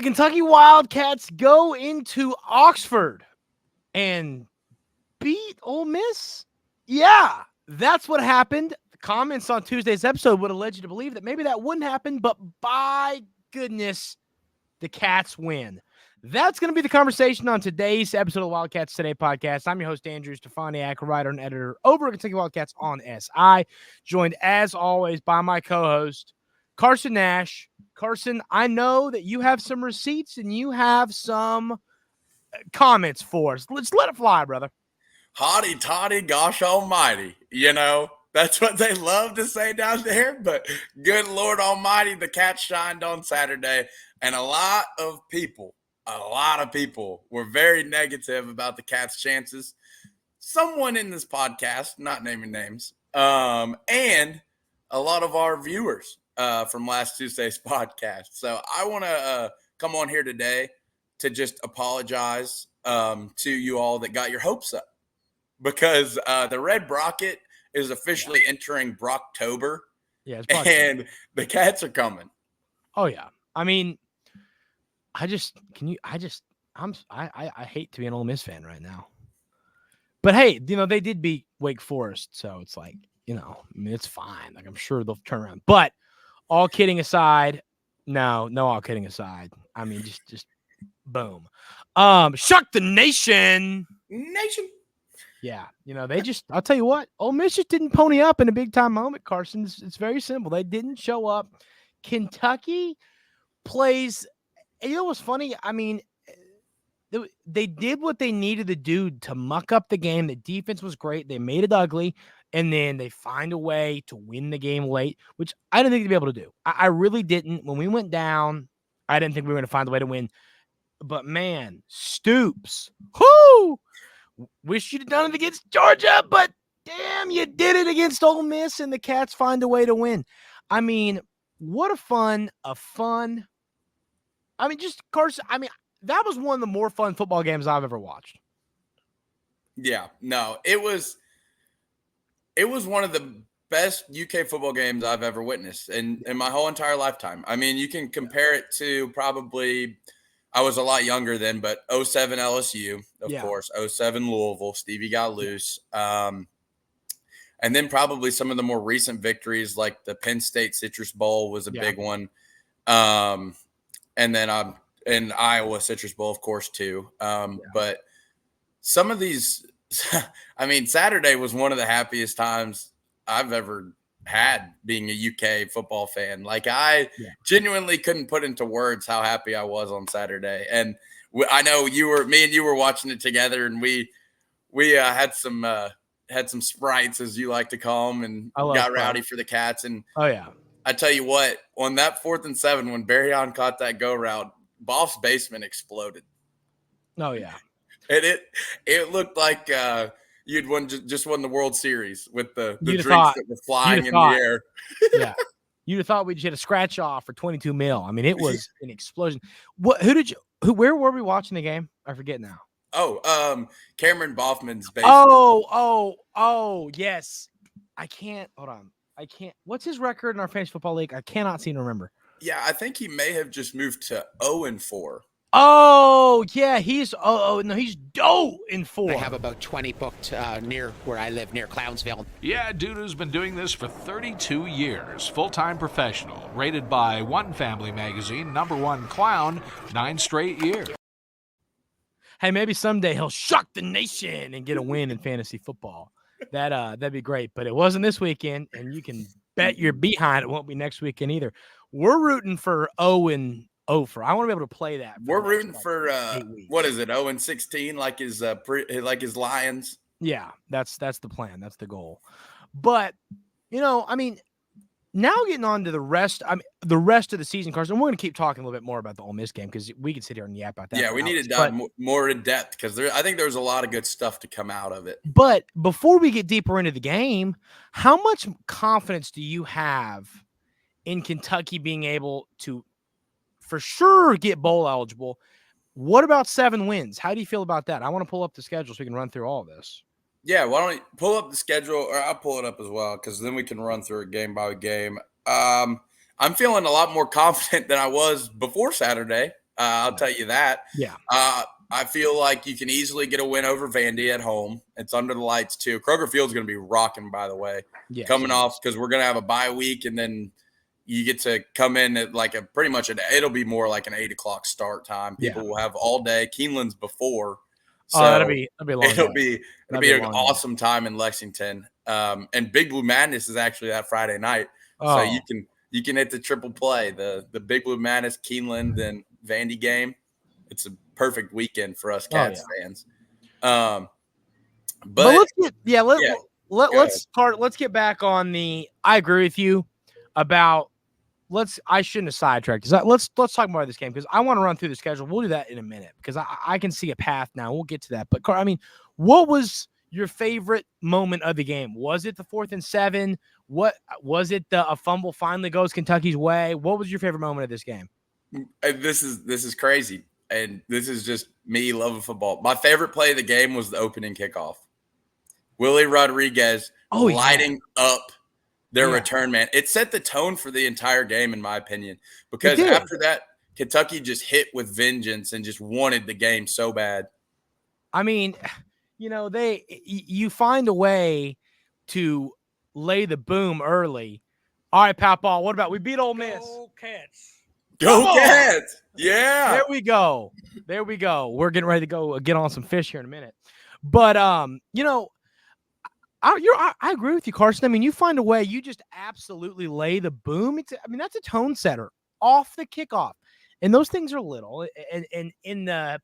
The Kentucky Wildcats go into Oxford and beat Ole Miss? Yeah, that's what happened. The comments on Tuesday's episode would have led you to believe that maybe that wouldn't happen, but by goodness, the Cats win. That's going to be the conversation on today's episode of the Wildcats Today Podcast. I'm your host, Andrew Stefaniak, writer and editor over at Kentucky Wildcats on SI, joined as always by my co-host, Carson Nash. Carson, I know that you have some receipts and you have some comments for us. Let's let it fly, brother. Hotty toddy, gosh almighty. You know, that's what they love to say down there. But good Lord almighty, the Cats shined on Saturday. And a lot of people were very negative about the Cats' chances. Someone in this podcast, not naming names, and a lot of our viewers from last Tuesday's podcast. So I want to come on here today to just apologize to you all that got your hopes up, because the Red Brocket is officially entering Brocktober. Yeah, and the Cats are coming. Oh yeah, I mean, I hate to be an Ole Miss fan right now, but hey, you know they did beat Wake Forest, so it's like, you know, I mean, it's fine. Like, I'm sure they'll turn around. But all kidding aside, all kidding aside. I mean, just boom. Shock the nation. Yeah, you know, I'll tell you what, Ole Miss just didn't pony up in a big time moment, Carson. It's very simple. They didn't show up. Kentucky plays, you know what's funny? I mean, they did what they needed to do to muck up the game. The defense was great. They made it ugly. And then they find a way to win the game late, which I didn't think they'd be able to do. I really didn't. When we went down, I didn't think we were going to find a way to win. But, man, Stoops, whoo! Wish you'd have done it against Georgia, but damn, you did it against Ole Miss, and the Cats find a way to win. I mean, what a fun. I mean, just, Carson, I mean, that was one of the more fun football games I've ever watched. Yeah, no, it was one of the best UK football games I've ever witnessed in my whole entire lifetime. I mean, you can compare it to probably, I was a lot younger then, but 07 LSU, of course, 07 Louisville, Stevie got loose. And then probably some of the more recent victories, like the Penn State Citrus Bowl was a big one. And then in Iowa Citrus Bowl, of course, too. But some of these, I mean, Saturday was one of the happiest times I've ever had being a UK football fan. Like, I genuinely couldn't put into words how happy I was on Saturday. And I know me and you were watching it together, and we had some sprites, as you like to call them, and got rowdy for the Cats. And I tell you what, on that 4th and 7, when Barryon caught that go route, Boff's basement exploded. Oh yeah. And it looked like you'd just won the World Series with the drinks that were flying in the air. Yeah. You'd have thought we just had a scratch off for $22 million. I mean, it was an explosion. Where were we watching the game? I forget now. Cameron Boffman's basement. Oh, yes. Hold on. What's his record in our fantasy football league? I cannot seem to remember. Yeah, I think he may have just moved to 0-4. Oh, yeah, he's 0-4. I have about 20 booked near where I live, near Clownsville. Yeah, dude who's been doing this for 32 years. Full-time professional. Rated by One Family Magazine, #1 clown, 9 straight years. Hey, maybe someday he'll shock the nation and get a win in fantasy football. That'd be great, but it wasn't this weekend, and you can bet your behind it won't be next weekend either. We're rooting for 0-0. I want to be able to play that. We're rooting for what is it? 0-16, like his Lions. Yeah, that's the plan. That's the goal. But you know, I mean, now getting on to the rest of the season, Carson. We're going to keep talking a little bit more about the Ole Miss game because we could sit here and yap about that. Yeah, we need to dive more in depth because I think there's a lot of good stuff to come out of it. But before we get deeper into the game, how much confidence do you have in Kentucky being able to, for sure, get bowl eligible? What about 7 wins? How do you feel about that? I want to pull up the schedule so we can run through all of this. Yeah, why don't you pull up the schedule, or I'll pull it up as well, because then we can run through it game by game. I'm feeling a lot more confident than I was before Saturday. I'll tell you that. Yeah. I feel like you can easily get a win over Vandy at home. It's under the lights too. Kroger Field's going to be rocking, by the way. Yes, coming off because we're going to have a bye week, and then you get to come in at like it'll be more like an 8 o'clock start time. People will have all day. Keeneland's before. So that'll be a long it'll be an awesome awesome time in Lexington. And Big Blue Madness is actually that Friday night. So you can hit the triple play, the Big Blue Madness, Keeneland, and Vandy game. It's a perfect weekend for us Cats fans. But let's get back on the. I agree with you about. I shouldn't have sidetracked. Let's talk more about this game because I want to run through the schedule. We'll do that in a minute because I can see a path now. We'll get to that. But I mean, what was your favorite moment of the game? Was it the 4th and 7? What was it? A fumble finally goes Kentucky's way. What was your favorite moment of this game? This is crazy, and this is just me loving football. My favorite play of the game was the opening kickoff. Willie Rodriguez lighting up their return man. It set the tone for the entire game, in my opinion, because after that, Kentucky just hit with vengeance and just wanted the game so bad. I mean, you find a way to lay the boom early. All right, Papa, what about we beat Ole Miss? Go Cats. Go Cats. Yeah. There we go. We're getting ready to go get on some fish here in a minute. But, I agree with you, Carson. I mean, you find a way, you just absolutely lay the boom. That's a tone setter off the kickoff. And those things are little. And in the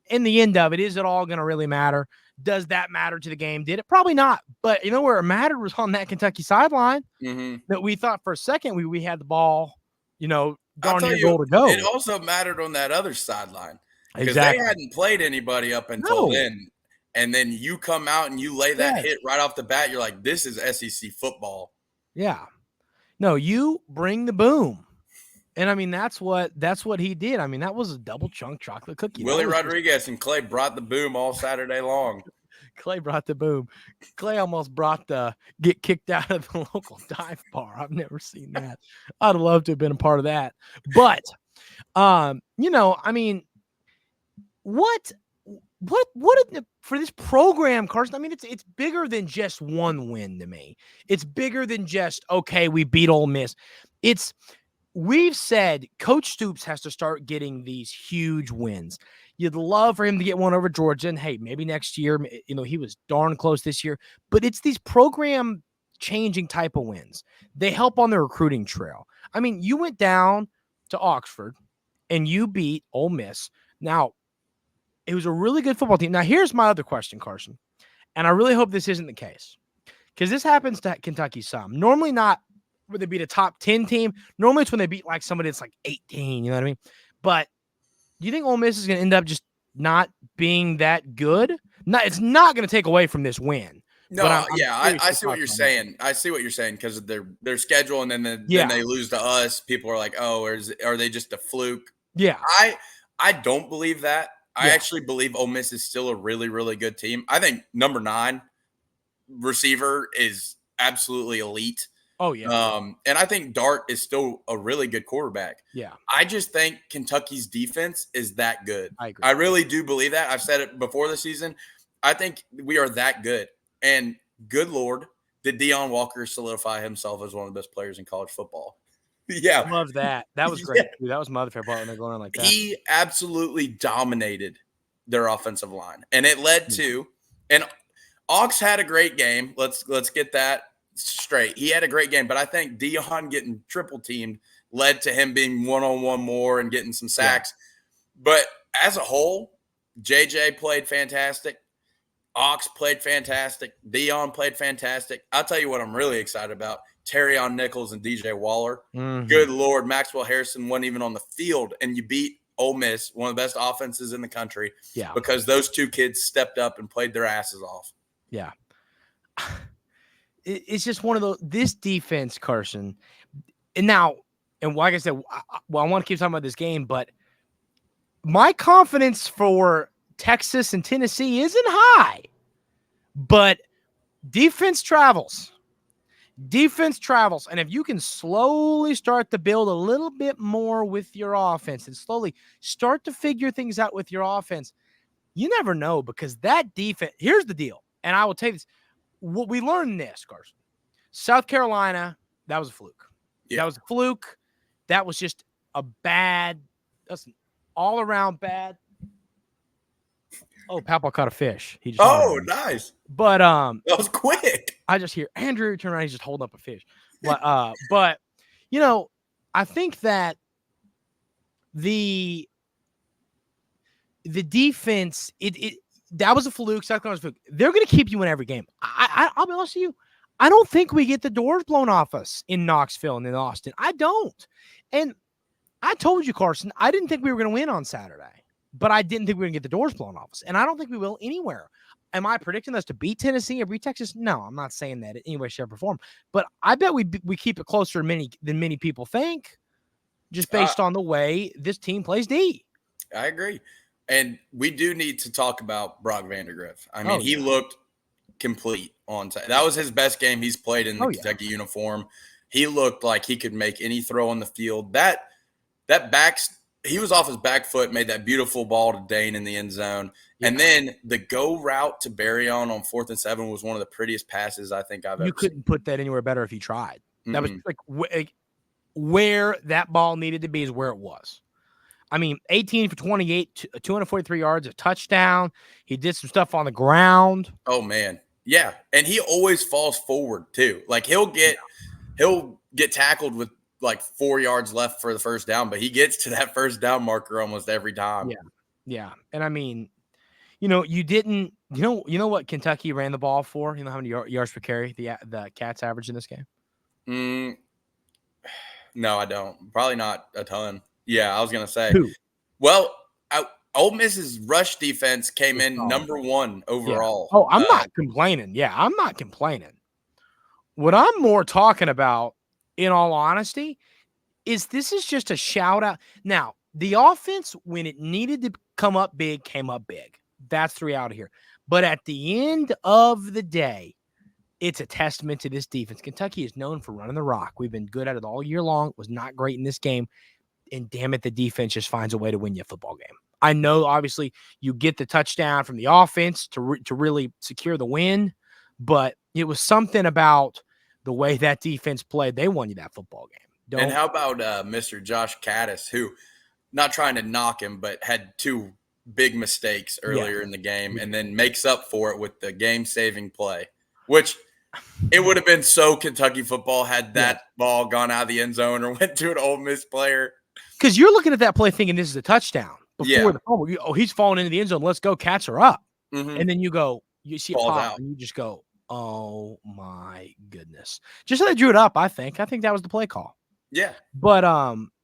end of it, is it all going to really matter? Does that matter to the game? Did it? Probably not. But where it mattered was on that Kentucky sideline that we thought for a second we had the ball, darn near goal to go. It also mattered on that other sideline because exactly. they hadn't played anybody up until then. And then you come out and you lay that hit right off the bat. You're like, this is SEC football. Yeah. No, you bring the boom. And, I mean, that's what he did. I mean, that was a double chunk chocolate cookie. Willie Rodriguez and Clay brought the boom all Saturday long. Clay brought the boom. Clay almost brought the get kicked out of the local dive bar. I've never seen that. I'd love to have been a part of that. But, I mean, what for this program, Carson? I mean, it's bigger than just one win to me. It's bigger than just, okay, we beat Ole Miss. We've said Coach Stoops has to start getting these huge wins. You'd love for him to get one over Georgia, and hey, maybe next year. He was darn close this year. But it's these program-changing type of wins. They help on the recruiting trail. I mean, you went down to Oxford, and you beat Ole Miss. Now, it was a really good football team. Now, here's my other question, Carson, and I really hope this isn't the case because this happens to Kentucky some. Normally not when they beat a top 10 team. Normally it's when they beat like somebody that's like 18, you know what I mean? But do you think Ole Miss is going to end up just not being that good? No, it's not going to take away from this win. No, I see what you're saying. I see what you're saying because of their schedule, and then they lose to us. People are like, oh, are they just a fluke? Yeah. I don't believe that. I actually believe Ole Miss is still a really, really good team. I think number 9 receiver is absolutely elite. Oh, yeah. And I think Dart is still a really good quarterback. Yeah. I just think Kentucky's defense is that good. I agree. I really do believe that. I've said it before the season. I think we are that good. And good Lord, did Deion Walker solidify himself as one of the best players in college football? Yeah. I love that. That was great. Too. That was my other favorite part when they're going on like that. He absolutely dominated their offensive line. And it led to – and Ox had a great game. Let's get that straight. He had a great game. But I think Deion getting triple teamed led to him being one-on-one more and getting some sacks. Yeah. But as a whole, JJ played fantastic. Ox played fantastic. Deion played fantastic. I'll tell you what I'm really excited about. Terrion Nichols and DJ Waller. Mm-hmm. Good Lord, Maxwell Harrison wasn't even on the field, and you beat Ole Miss, one of the best offenses in the country, because those two kids stepped up and played their asses off. Yeah. It's just one of those – this defense, Carson, and like I said, I want to keep talking about this game, but my confidence for Texas and Tennessee isn't high, but defense travels. Defense travels, and if you can slowly start to build a little bit more with your offense and slowly start to figure things out with your offense, you never know, because that defense – here's the deal, and I will tell you this. What we learned this, Carson. South Carolina, that was a fluke. Yeah. That was a fluke. That was just a bad – that's an all-around bad – oh, Papa caught a fish. He just nice. But that was quick. I just hear Andrew turn around. He's just holding up a fish. But you know, I think that the defense that was a fluke. South Carolina's a fluke. They're going to keep you in every game. I'll be honest with you. I don't think we get the doors blown off us in Knoxville and in Austin. I don't. And I told you, Carson, I didn't think we were going to win on Saturday. But I didn't think we were going to get the doors blown off us. And I don't think we will anywhere. Am I predicting us to beat Tennessee or beat Texas? No, I'm not saying that in any way, shape, or form. But I bet we keep it closer than many people think, just based on the way this team plays D. I agree. And we do need to talk about Brock Vandagriff. I mean, he looked complete on time. That was his best game he's played in the Kentucky uniform. He looked like he could make any throw on the field. That he was off his back foot, made that beautiful ball to Dane in the end zone. Yeah. And then the go route to Barryon on 4th and 7 was one of the prettiest passes I think I've ever seen. You couldn't put that anywhere better if you tried. Mm-hmm. That was like where that ball needed to be is where it was. I mean, 18 for 28, 243 yards, a touchdown. He did some stuff on the ground. Oh, man. Yeah. And he always falls forward, too. Like, he'll get tackled with like 4 yards left for the first down, but he gets to that first down marker almost every time. Yeah. And I mean, you know, you know what Kentucky ran the ball for? You know how many yards per carry the Cats average in this game? No, I don't. Probably not a ton. Yeah, I was going to say. Who? Well, Ole Miss's rush defense came in number 1 overall. Yeah. Oh, I'm not complaining. Yeah, I'm not complaining. What I'm more talking about, in all honesty, is this is just a shout out. Now, the offense, when it needed to come up big, came up big. That's the reality here. But at the end of the day, it's a testament to this defense. Kentucky is known for running the rock. We've been good at it all year long. It was not great in this game. And damn it, the defense just finds a way to win you a football game. I know, obviously, you get the touchdown from the offense to really secure the win, but it was something about the way that defense played. They won you that football game. And how about Mr. Josh Caddis, who, not trying to knock him, but had 2 big mistakes earlier in the game and then makes up for it with the game-saving play, which it would have been so Kentucky football had that ball gone out of the end zone or went to an Ole Miss player. Because you're looking at that play thinking this is a touchdown. Before the fumble, he's falling into the end zone. Let's go. Cats are up. Mm-hmm. And then you see it pop out. And you just go, oh, my goodness. Just so they drew it up, I think. I think that was the play call. Yeah. But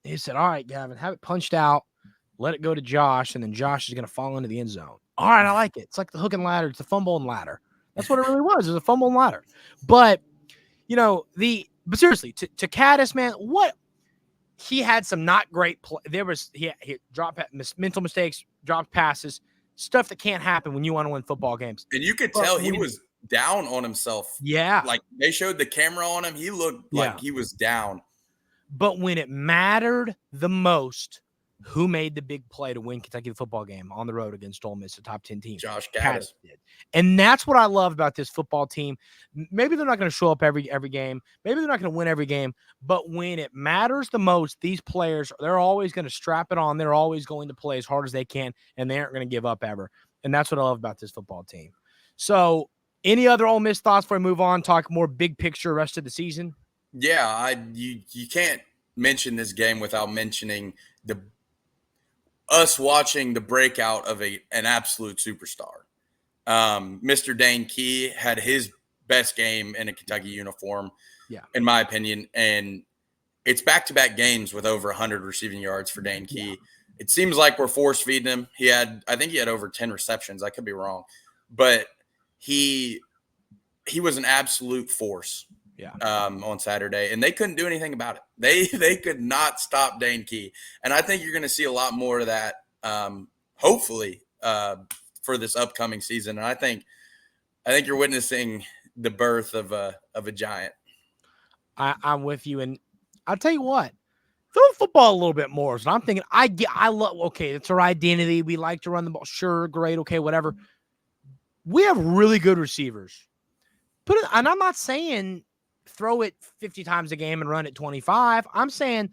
he said, all right, Gavin, have it punched out. Let it go to Josh, and then Josh is going to fall into the end zone. All right, I like it. It's like the hook and ladder. It's the fumble and ladder. That's what it really was. It was a fumble and ladder. But, but seriously, to Caddis, man, he had some not great play. There was he dropped mental mistakes, dropped passes, stuff that can't happen when you want to win football games. And you could tell he was down on himself. Yeah. Like they showed the camera on him. He looked like he was down. But when it mattered the most, who made the big play to win Kentucky the football game on the road against Ole Miss, a top 10 team? Josh Caddis did. And that's what I love about this football team. Maybe they're not going to show up every game. Maybe they're not going to win every game. But when it matters the most, these players, they're always going to strap it on. They're always going to play as hard as they can, and they aren't going to give up ever. And that's what I love about this football team. So any other Ole Miss thoughts before we move on, talk more big picture rest of the season? Yeah, you can't mention this game without mentioning us watching the breakout of an absolute superstar. Mr. Dane Key had his best game in a Kentucky uniform, in my opinion, and it's back-to-back games with over 100 receiving yards for Dane Key. Yeah. It seems like we're force-feeding him. I think he had over 10 receptions. I could be wrong, but he was an absolute force. On Saturday, and they couldn't do anything about it. They could not stop Dane Key, and I think you're going to see a lot more of that, hopefully, for this upcoming season. And I think you're witnessing the birth of a giant. I'm with you, and I'll tell you what. Throw the football a little bit more. So I'm thinking, I love. Okay, it's our identity. We like to run the ball. Sure, great, okay, whatever. We have really good receivers. And I'm not saying throw it 50 times a game and run it 25. I'm saying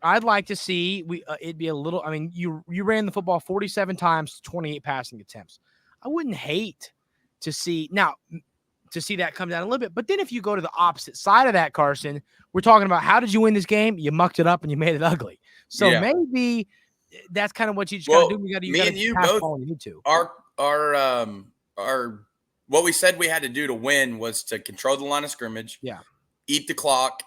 I'd like to see it'd be a little. I mean, you ran the football 47 times, 28 passing attempts. I wouldn't hate to see that come down a little bit. But then if you go to the opposite side of that, Carson, we're talking about how did you win this game? You mucked it up and you made it ugly. So maybe that's kind of what you just got to do. Me and you both our what we said we had to do to win was to control the line of scrimmage, eat the clock,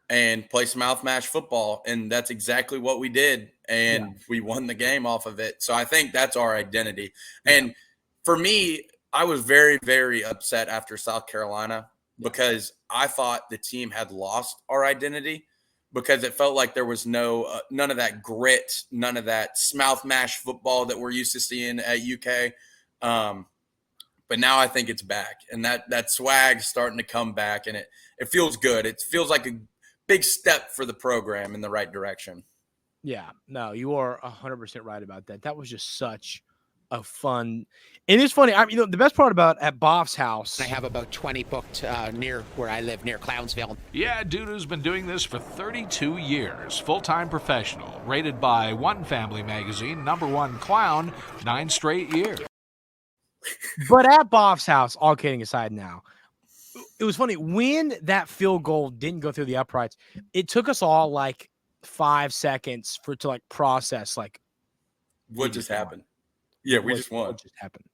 and play some mouth-mash football. And that's exactly what we did. And we won the game off of it. So I think that's our identity. And for me, I was very, very upset after South Carolina because I thought the team had lost our identity because it felt like there was none of that grit, none of that mouth-mash football that we're used to seeing at UK. But now I think it's back, and that swag's starting to come back, and it feels good. It feels like a big step for the program in the right direction. Yeah, no, you are 100% right about that. That was just such a fun, and it's funny. The best part about at Boff's house, I have about 20 booked near where I live, near Clownsville. Yeah, dude who's been doing this for 32 years, full-time professional, rated by One Family Magazine, #1 clown, 9 straight years. But at Boff's house, all kidding aside now, it was funny when that field goal didn't go through the uprights. It took us all like 5 seconds to process what just happened. Yeah, we just won. What just happened?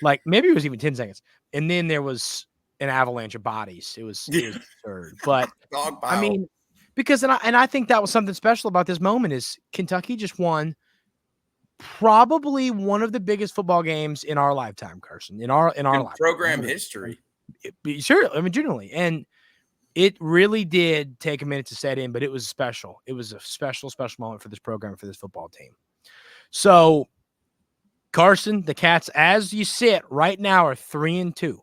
Like maybe it was even 10 seconds, and then there was an avalanche of bodies. It was absurd. But I mean, because I think that was something special about this moment is Kentucky just won. Probably one of the biggest football games in our lifetime, Carson. In our lifetime. Program history. Sure, I mean, generally, and it really did take a minute to set in, but it was special. It was a special moment for this program, for this football team. So, Carson, the Cats, as you sit right now, are 3-2.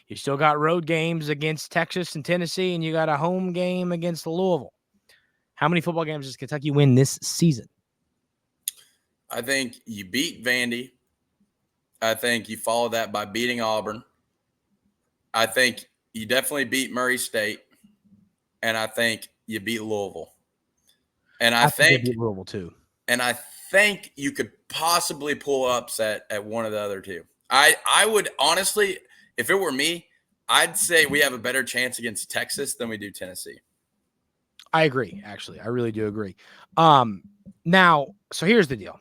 You still got road games against Texas and Tennessee, and you got a home game against Louisville. How many football games does Kentucky win this season? I think you beat Vandy. I think you follow that by beating Auburn. I think you definitely beat Murray State. And I think you beat Louisville. And I think you beat Louisville too. And I think you could possibly pull an upset at one of the other two. I would honestly, if it were me, I'd say we have a better chance against Texas than we do Tennessee. I agree, actually. I really do agree. Now, so here's the deal.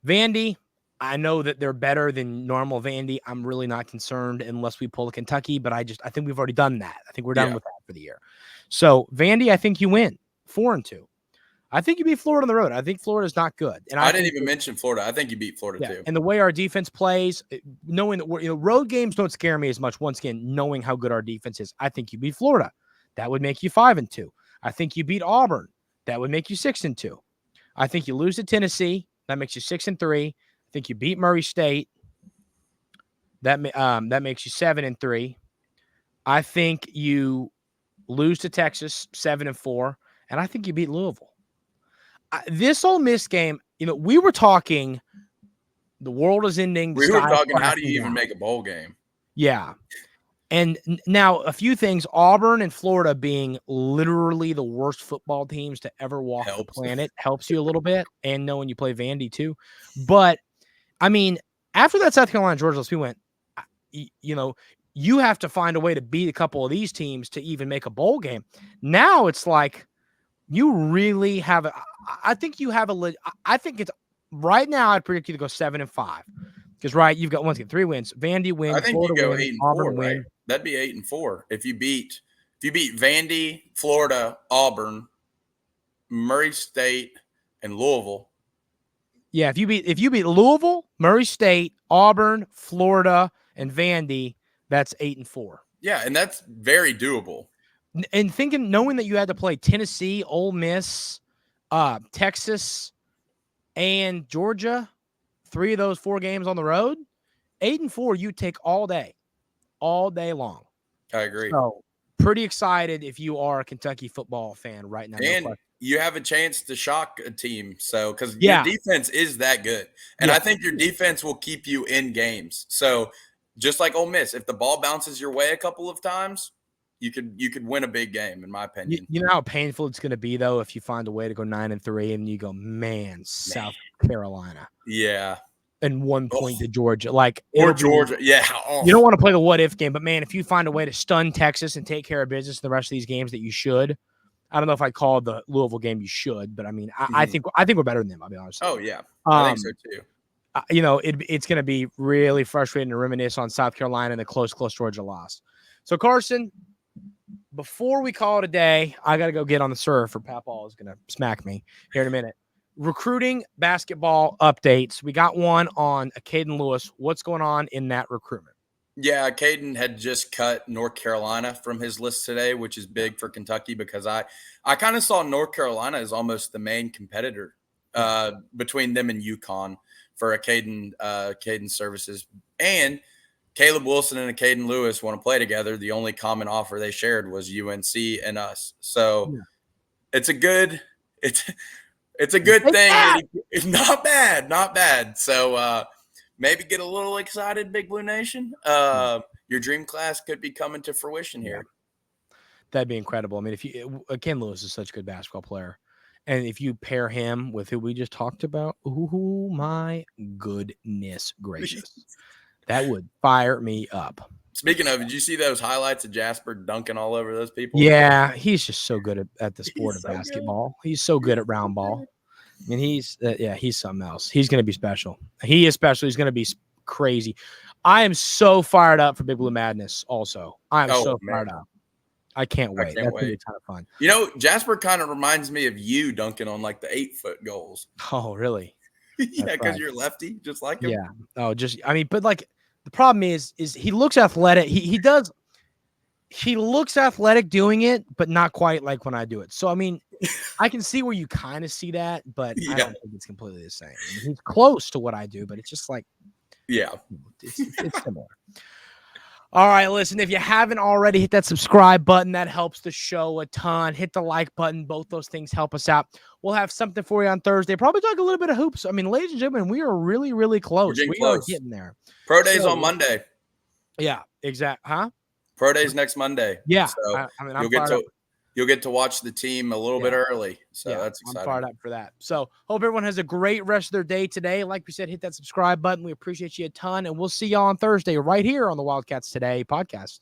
Vandy, I know that they're better than normal Vandy. I'm really not concerned unless we pull a Kentucky, but I think we've already done that. I think we're done with that for the year. So, Vandy, I think you win 4-2. I think you beat Florida on the road. I think Florida's not good. And I didn't even mention Florida. I think you beat Florida too. And the way our defense plays, knowing that road games don't scare me as much. Once again, knowing how good our defense is, I think you beat Florida. That would make you 5-2. I think you beat Auburn. That would make you 6-2. I think you lose to Tennessee. That makes you 6-3. I think you beat Murray State. That makes you 7-3. I think you lose to Texas 7-4, and I think you beat Louisville. This Ole Miss game, we were talking. The world is ending. We were talking. How do you even make a bowl game? Yeah. And now a few things, Auburn and Florida being literally the worst football teams to ever walk the planet helps you a little bit, and knowing you play Vandy too. But, I mean, after that South Carolina, Georgia, we went, you have to find a way to beat a couple of these teams to even make a bowl game. Now it's like you really have I think it's right now I'd predict you to go 7-5. Because you've got 3 wins. Vandy wins. I think Florida you go wins, 8-4, Auburn right? win. That'd be 8-4 if you beat Vandy, Florida, Auburn, Murray State, and Louisville. Yeah, if you beat Louisville, Murray State, Auburn, Florida, and Vandy, that's 8-4. Yeah, and that's very doable. And knowing that you had to play Tennessee, Ole Miss, Texas, and Georgia, 3 of those 4 games on the road, 8-4, you take all day long. I agree. So pretty excited if you are a Kentucky football fan right now. And you have a chance to shock a team. So, because Yeah. your defense is that good. And Yeah. I think your defense will keep you in games. So, just like Ole Miss, if the ball bounces your way a couple of times, you could win a big game, in my opinion. You know how painful it's going to be, though, if you find a way to go 9-3 and you go, man, South Carolina. Yeah. And 1 point to Georgia. Like, Or it'll be- Georgia. Yeah. Oh. You don't want to play the what-if game, but, man, if you find a way to stun Texas and take care of business in the rest of these games that you should, I don't know if I call the Louisville game you should, but, I mean, I think we're better than them, I'll be honest. Oh, yeah. I think so, too. You know, it's going to be really frustrating to reminisce on South Carolina and the close Georgia loss. So, Carson, before we call it a day, I got to go get on the surf or Papal is going to smack me here in a minute. Recruiting basketball updates. We got one on Caden Lewis. What's going on in that recruitment? Yeah, Caden had just cut North Carolina from his list today, which is big for Kentucky because I kind of saw North Carolina as almost the main competitor between them and UConn for a Caden services. And Caleb Wilson and a Caden Lewis want to play together. The only common offer they shared was UNC and us. So it's a good thing. It's not bad. So maybe get a little excited, Big Blue Nation. Your dream class could be coming to fruition here. That'd be incredible. I mean, Ken Lewis is such a good basketball player. And if you pair him with who we just talked about, oh my goodness gracious. That would fire me up. Speaking of, did you see those highlights of Jasper dunking all over those people? Yeah, he's just so good at the sport of so basketball. He's so good at round ball. I mean, he's something else. He's going to be special. He is special. He's going to be crazy. I am so fired up for Big Blue Madness also. I am fired up. I can't wait. That's going to be a ton of fun. You know, Jasper kind of reminds me of you dunking on like the 8-foot goals. Oh, really? Yeah, because you're lefty, just like him. Yeah. Oh, but like the problem is he looks athletic. He looks athletic doing it, but not quite like when I do it. So, I mean, I can see where you kind of see that, but I don't think it's completely the same. I mean, he's close to what I do, but it's just like, it's similar. All right, listen, if you haven't already, hit that subscribe button. That helps the show a ton. Hit the like button. Both those things help us out. We'll have something for you on Thursday. Probably talk a little bit of hoops. I mean, ladies and gentlemen, we are really, really close. We are getting there. Pro Day's on Monday. Yeah, exactly. Huh? Pro Day's next Monday. Yeah. So you'll get to watch the team a little bit early. So that's exciting. I'm fired up for that. So hope everyone has a great rest of their day today. Like we said, hit that subscribe button. We appreciate you a ton. And we'll see y'all on Thursday right here on the Wildcats Today podcast.